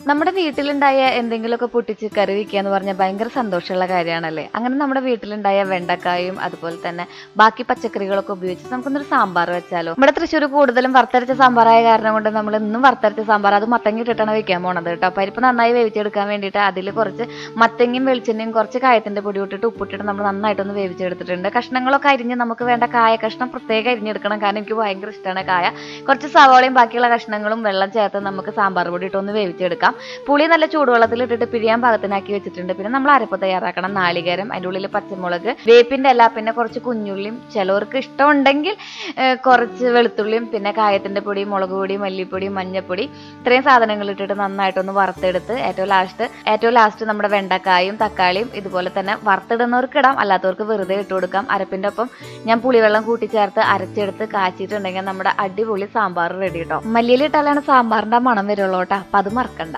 നമ്മുടെ വീട്ടിലുണ്ടായ എന്തെങ്കിലുമൊക്കെ പൊട്ടിച്ച് കറി വെക്കുക എന്ന് പറഞ്ഞാൽ ഭയങ്കര സന്തോഷമുള്ള കാര്യമാണല്ലേ. അങ്ങനെ നമ്മുടെ വീട്ടിലുണ്ടായ വെണ്ടക്കായും അതുപോലെ തന്നെ ബാക്കി പച്ചക്കറികളൊക്കെ ഉപയോഗിച്ച് നമുക്കൊന്നൊരു സാമ്പാർ വെച്ചാലോ. നമ്മുടെ തൃശ്ശൂർ കൂടുതലും വറുത്തരച്ച സാമ്പാറായ കാരണം കൊണ്ട് നമ്മൾ ഇന്നും വറുത്തരച്ച സാമ്പാർ അത് മത്തങ്ങ ഇട്ടിട്ടാണ് വെക്കാൻ പോണത് കേട്ടോ. പരിപ്പ് നന്നായി വേവിച്ചെടുക്കാൻ വേണ്ടിയിട്ട് അതിൽ കുറച്ച് മത്തങ്ങയും വെളിച്ചെണ്ണയും കുറച്ച് കായത്തിന്റെ പൊടി ഇട്ടിട്ട് ഉപ്പിട്ടിട്ട് നമ്മൾ നന്നായിട്ടൊന്ന് വേവിച്ചെടുത്തിട്ടുണ്ട്. കഷ്ണങ്ങളൊക്കെ അരിഞ്ഞ് നമുക്ക് വേണ്ട കായ കഷ്ണം പ്രത്യേകം അരിഞ്ഞെടുക്കണം, കാരണം എനിക്ക് ഭയങ്കര ഇഷ്ടമാണ് കായ. കുറച്ച് സവാളയും ബാക്കിയുള്ള കഷ്ണങ്ങളും വെള്ളം ചേർത്ത് നമുക്ക് സാമ്പാർ പൊടി ഇട്ടൊന്ന് വേവിച്ചെടുക്കാം. പുളി നല്ല ചൂടുവെള്ളത്തിൽ ഇട്ടിട്ട് പിഴിയാൻ പാകത്തിനാക്കി വെച്ചിട്ടുണ്ട്. പിന്നെ നമ്മൾ അരപ്പ് തയ്യാറാക്കണം. നാളികേരം, അതിൻ്റെ ഉള്ളിൽ പച്ചമുളക്, വേപ്പിന്റെ ഇല, പിന്നെ കുറച്ച് കുഞ്ഞുള്ളിയും, ചിലവർക്ക് ഇഷ്ടമുണ്ടെങ്കിൽ കുറച്ച് വെളുത്തുള്ളിയും, പിന്നെ കായത്തിന്റെ പൊടി, മുളക് പൊടി, മല്ലിപ്പൊടി, മഞ്ഞപ്പൊടി, ഇത്രയും സാധനങ്ങൾ ഇട്ടിട്ട് നന്നായിട്ടൊന്ന് വറുത്തെടുത്ത് ഏറ്റവും ലാസ്റ്റ് നമ്മുടെ വെണ്ടക്കായും തക്കാളിയും ഇതുപോലെ തന്നെ വറുത്തിടുന്നവർക്ക് ഇടാം, അല്ലാത്തവർക്ക് വെറുതെ ഇട്ട് കൊടുക്കാം. അരപ്പിന്റെ ഒപ്പം ഞാൻ പുളിവെള്ളം കൂട്ടിച്ചേർത്ത് അരച്ചെടുത്ത് കാച്ചിട്ടുണ്ടെങ്കിൽ നമ്മുടെ അടിപൊളി സാമ്പാർ റെഡി കേട്ടോ. മല്ലിയില ഇട്ടാലാണ് സാമ്പാറിന്റെ മണം വരുള്ളൂ കേട്ടോ, അപ്പൊ അത് മറക്കണ്ട.